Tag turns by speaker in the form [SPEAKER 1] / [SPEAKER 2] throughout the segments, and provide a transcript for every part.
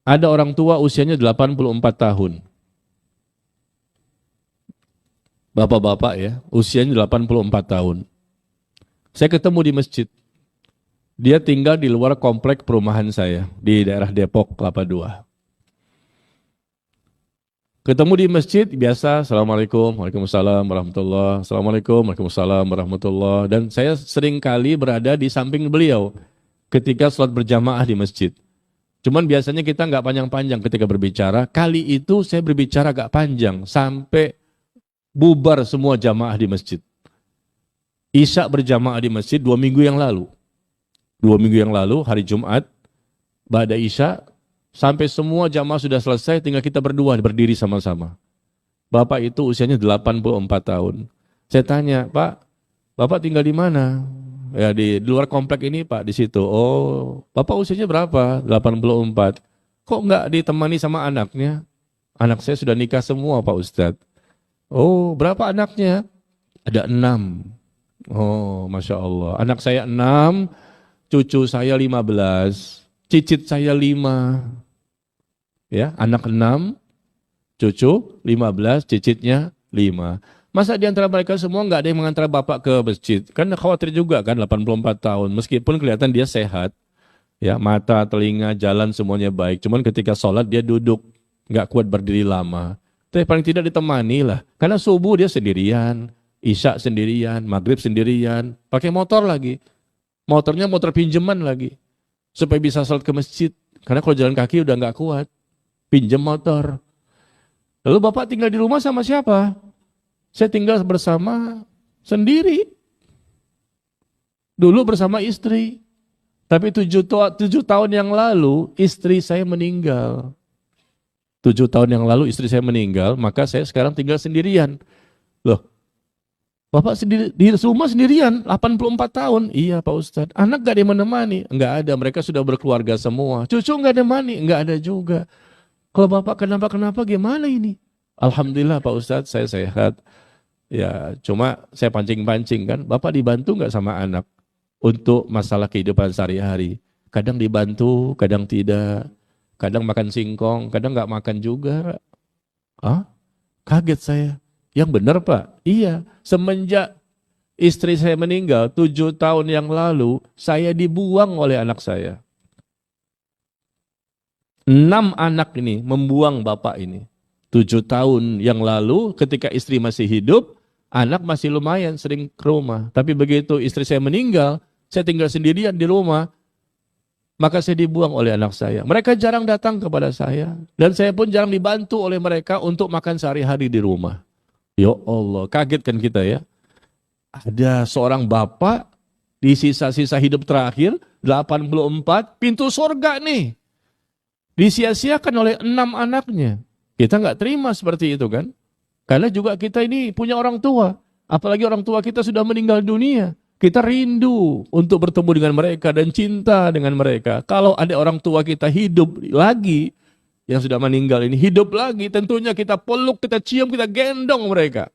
[SPEAKER 1] Ada orang tua usianya 84 tahun. Bapak-bapak ya, usianya 84 tahun. Saya ketemu di masjid. Dia tinggal di luar komplek perumahan saya di daerah Depok, Kelapa II. Ketemu di masjid biasa, Assalamualaikum, Waalaikumsalam, warahmatullah, Assalamualaikum, Waalaikumsalam, warahmatullah. Dan saya sering kali berada di samping beliau ketika sholat berjamaah di masjid. Cuman biasanya kita nggak panjang-panjang ketika berbicara. Kali itu saya berbicara agak panjang sampai bubar semua jamaah di masjid. Isya berjamaah di masjid 2 minggu yang lalu. 2 minggu yang lalu, hari Jumat, ba'da Isya, sampai semua jamaah sudah selesai, tinggal kita berdua berdiri sama-sama. Bapak itu usianya 84 tahun. Saya tanya, Pak, Bapak tinggal di mana? Ya di luar komplek ini Pak, di situ. Oh, Bapak usianya berapa? 84. Kok enggak ditemani sama anaknya? Anak saya sudah nikah semua Pak Ustadz. Oh, berapa anaknya? Ada 6. Oh, Masya Allah. Anak saya 6, cucu saya 15, cicit saya 5. Ya, anak 6, cucu 15, cicitnya 5. Masa di antara mereka semua nggak ada yang mengantar bapak ke masjid? Kan khawatir juga kan 84 tahun, meskipun kelihatan dia sehat. Ya, mata, telinga, jalan semuanya baik. Cuman ketika sholat dia duduk, nggak kuat berdiri lama. Tapi paling tidak ditemani lah. Karena subuh dia sendirian, isya sendirian, maghrib sendirian, pakai motor lagi. Motornya motor pinjaman lagi. Supaya bisa sholat ke masjid. Karena kalau jalan kaki udah nggak kuat. Pinjam motor. Lalu bapak tinggal di rumah sama siapa? Saya tinggal bersama sendiri. Dulu bersama istri. Tapi 7 tahun yang lalu istri saya meninggal. 7 tahun yang lalu istri saya meninggal, maka saya sekarang tinggal sendirian. Loh, Bapak sendiri, di rumah sendirian, 84 tahun. Iya Pak Ustadz, anak gak ada yang menemani? Enggak ada, mereka sudah berkeluarga semua. Cucu gak ada menemani? Enggak ada juga. Kalau Bapak kenapa-kenapa gimana ini? Alhamdulillah Pak Ustadz, saya sehat. Ya, cuma saya pancing-pancing kan. Bapak dibantu nggak sama anak untuk masalah kehidupan sehari-hari? Kadang dibantu, kadang tidak. Kadang makan singkong, kadang nggak makan juga. Ah, kaget saya. Yang benar Pak? Iya, semenjak istri saya meninggal 7 tahun yang lalu, saya dibuang oleh anak saya. 6 anak ini membuang bapak ini. 7 tahun yang lalu ketika istri masih hidup, anak masih lumayan sering ke rumah. Tapi begitu istri saya meninggal, saya tinggal sendirian di rumah, maka saya dibuang oleh anak saya. Mereka jarang datang kepada saya. Dan saya pun jarang dibantu oleh mereka untuk makan sehari-hari di rumah. Ya Allah, kaget kan kita ya. Ada seorang bapak di sisa-sisa hidup terakhir, 84, pintu surga nih. Disia-siakan oleh 6 anaknya. Kita nggak terima seperti itu kan. Karena juga kita ini punya orang tua. Apalagi orang tua kita sudah meninggal dunia. Kita rindu untuk bertemu dengan mereka dan cinta dengan mereka. Kalau ada orang tua kita hidup lagi, yang sudah meninggal ini hidup lagi, tentunya kita peluk, kita cium, kita gendong mereka.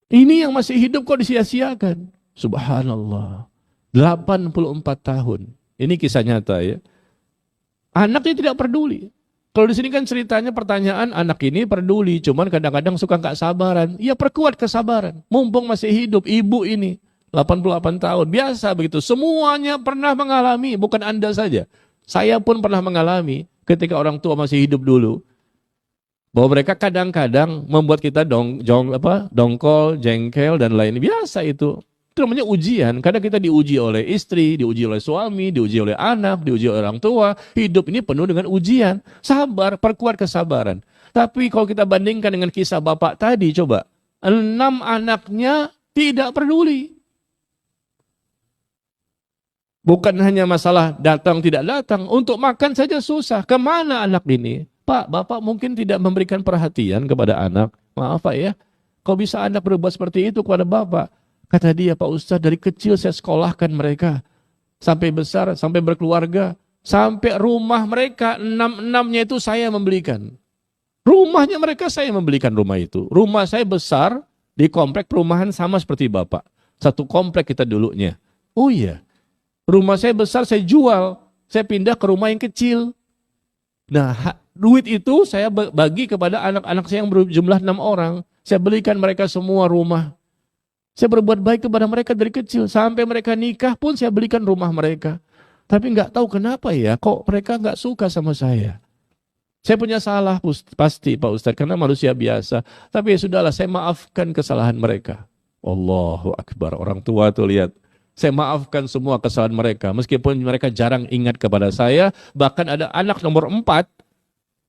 [SPEAKER 1] Ini yang masih hidup kok disia-siakan. Subhanallah. 84 tahun. Ini kisah nyata ya. Anaknya tidak peduli. Kalau di sini kan ceritanya pertanyaan anak ini peduli, cuman kadang-kadang suka nggak sabaran. Ya perkuat kesabaran. Mumpung masih hidup ibu ini 88 tahun. Biasa begitu. Semuanya pernah mengalami, bukan Anda saja. Saya pun pernah mengalami ketika orang tua masih hidup dulu. Bahwa mereka kadang-kadang membuat kita dongkol, jengkel dan lain. Biasa itu. Itu namanya ujian. Kadang kita diuji oleh istri, diuji oleh suami, diuji oleh anak, diuji oleh orang tua. Hidup ini penuh dengan ujian. Sabar, perkuat kesabaran. Tapi kalau kita bandingkan dengan kisah bapak tadi, coba. 6 anaknya tidak peduli. Bukan hanya masalah datang tidak datang. Untuk makan saja susah. Kemana anak ini? Pak, bapak mungkin tidak memberikan perhatian kepada anak. Maaf Pak ya. Kok bisa anak berbuat seperti itu kepada bapak? Kata dia, Pak Ustadz, dari kecil saya sekolahkan mereka. Sampai besar, sampai berkeluarga. Sampai rumah mereka, 6-6-nya itu saya membelikan. Rumahnya mereka saya membelikan rumah itu. Rumah saya besar, di komplek perumahan sama seperti Bapak. Satu komplek kita dulunya. Oh iya, rumah saya besar saya jual. saya pindah ke rumah yang kecil. Nah, duit itu saya bagi kepada anak-anak saya yang berjumlah 6 orang. Saya belikan mereka semua rumah. Saya berbuat baik kepada mereka dari kecil. Sampai mereka nikah pun saya belikan rumah mereka. Tapi nggak tahu kenapa ya, kok mereka nggak suka sama saya. Saya punya salah pasti Pak Ustadz, karena manusia biasa. Tapi ya sudahlah, saya maafkan kesalahan mereka. Allahu Akbar, orang tua tuh lihat. Saya maafkan semua kesalahan mereka. Meskipun mereka jarang ingat kepada saya. Bahkan ada anak nomor 4,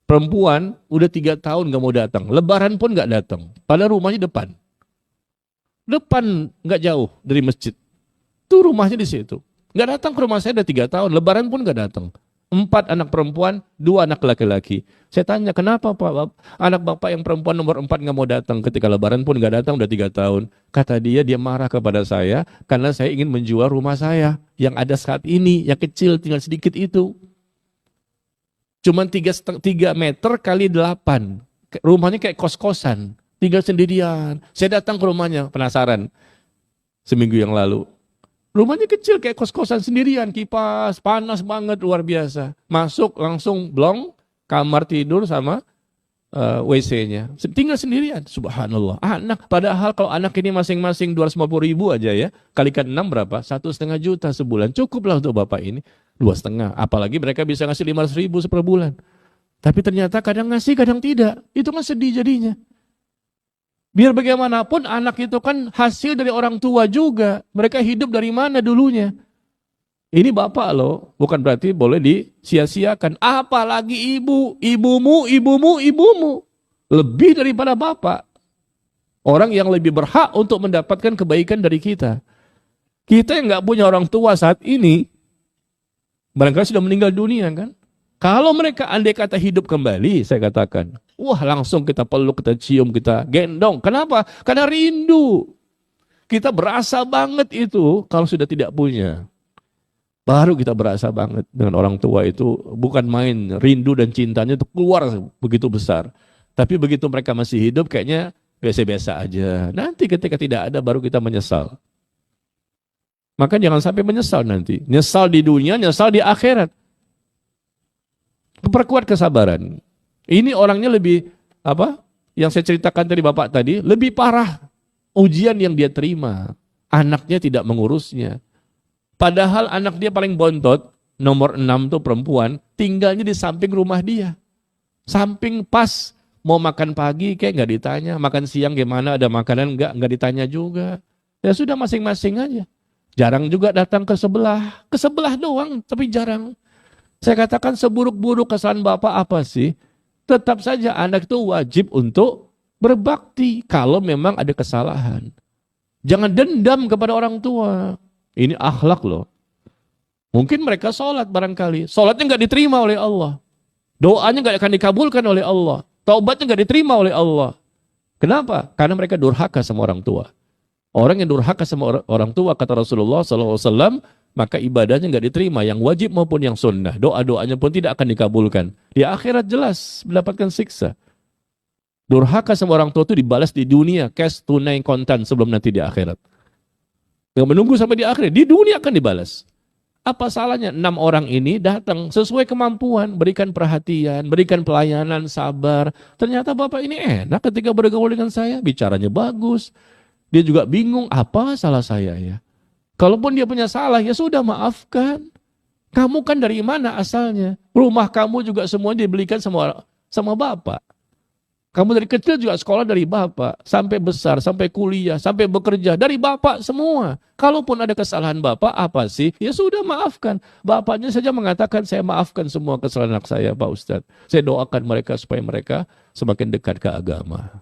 [SPEAKER 1] perempuan, udah 3 tahun gak mau datang. Lebaran pun gak datang. Padahal rumahnya depan. Depan gak jauh dari masjid. Tuh rumahnya di situ. Gak datang ke rumah saya udah 3 tahun. Lebaran pun gak datang. 4 anak perempuan, 2 anak laki-laki. Saya tanya, kenapa Pak? Anak bapak yang perempuan nomor 4 gak mau datang ketika lebaran pun gak datang udah 3 tahun. Kata dia marah kepada saya karena saya ingin menjual rumah saya yang ada saat ini, yang kecil tinggal sedikit itu. Cuman 3 meter kali 8. Rumahnya kayak kos-kosan, tinggal sendirian. Saya datang ke rumahnya, penasaran. Seminggu yang lalu. Rumahnya kecil kayak kos-kosan sendirian, kipas, panas banget, luar biasa. Masuk langsung blong, kamar tidur sama WC-nya. Tinggal sendirian, subhanallah. Anak, padahal kalau anak ini masing-masing 250.000 aja ya, kalikan 6 berapa? 1,5 juta sebulan. Cukuplah untuk bapak ini, 2,5. Apalagi mereka bisa ngasih 500.000 per bulan. Tapi ternyata kadang ngasih, kadang tidak. Itu kan sedih jadinya. Biar bagaimanapun anak itu kan hasil dari orang tua juga. Mereka hidup dari mana dulunya? Ini bapak loh, bukan berarti boleh disia-siakan. Apalagi ibumu. Lebih daripada bapak. Orang yang lebih berhak untuk mendapatkan kebaikan dari kita. Kita yang nggak punya orang tua saat ini, barangkali sudah meninggal dunia kan? Kalau mereka andai kata hidup kembali, saya katakan, wah langsung kita peluk, kita cium, kita gendong. Kenapa? Karena rindu. Kita berasa banget itu kalau sudah tidak punya. Baru kita berasa banget dengan orang tua itu. Bukan main, rindu dan cintanya itu keluar begitu besar. Tapi begitu mereka masih hidup kayaknya biasa-biasa aja. Nanti ketika tidak ada baru kita menyesal. Maka jangan sampai menyesal nanti. Nyesal di dunia, nyesal di akhirat. Perkuat kesabaran. Ini orangnya lebih, yang saya ceritakan tadi bapak tadi, lebih parah ujian yang dia terima. Anaknya tidak mengurusnya. Padahal anak dia paling bontot, nomor 6 tuh perempuan, tinggalnya di samping rumah dia. Samping pas, mau makan pagi kayak nggak ditanya, makan siang gimana, ada makanan nggak ditanya juga. Ya sudah masing-masing aja. Jarang juga datang ke sebelah doang, tapi jarang. Saya katakan seburuk-buruk kesalahan bapak apa sih? Tetap saja anak itu wajib untuk berbakti kalau memang ada kesalahan. Jangan dendam kepada orang tua. Ini akhlak loh. Mungkin mereka sholat barangkali. Sholatnya nggak diterima oleh Allah. Doanya nggak akan dikabulkan oleh Allah. Taubatnya nggak diterima oleh Allah. Kenapa? Karena mereka durhaka sama orang tua. Orang yang durhaka sama orang tua, kata Rasulullah SAW, maka ibadahnya nggak diterima, yang wajib maupun yang sunnah. Doa-doanya pun tidak akan dikabulkan. Di akhirat jelas mendapatkan siksa. Durhaka sama orang tua itu dibalas di dunia, cash, tunai, kontan, sebelum nanti di akhirat. Nggak menunggu sampai di akhirat, di dunia akan dibalas. Apa salahnya 6 orang ini datang sesuai kemampuan, berikan perhatian, berikan pelayanan, sabar. Ternyata bapak ini enak ketika bergaul dengan saya, bicaranya bagus. Dia juga bingung, apa salah saya ya? Kalaupun dia punya salah, ya sudah maafkan. Kamu kan dari mana asalnya? Rumah kamu juga semua dibelikan sama bapak. Kamu dari kecil juga sekolah dari bapak. Sampai besar, sampai kuliah, sampai bekerja. Dari bapak semua. Kalaupun ada kesalahan bapak, apa sih? Ya sudah maafkan. Bapaknya saja mengatakan, saya maafkan semua kesalahan anak saya Pak Ustadz. Saya doakan mereka supaya mereka semakin dekat ke agama.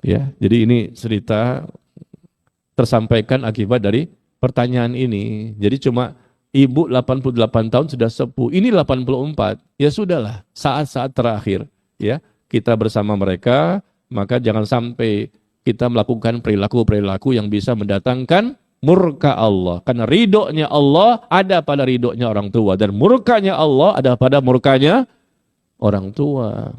[SPEAKER 1] Ya, jadi ini cerita tersampaikan akibat dari pertanyaan ini. Jadi cuma ibu 88 tahun sudah sepuh, ini 84. Ya sudahlah, saat-saat terakhir ya kita bersama mereka, maka jangan sampai kita melakukan perilaku-perilaku yang bisa mendatangkan murka Allah. Karena ridhonya Allah ada pada ridhonya orang tua, dan murkanya Allah ada pada murkanya orang tua.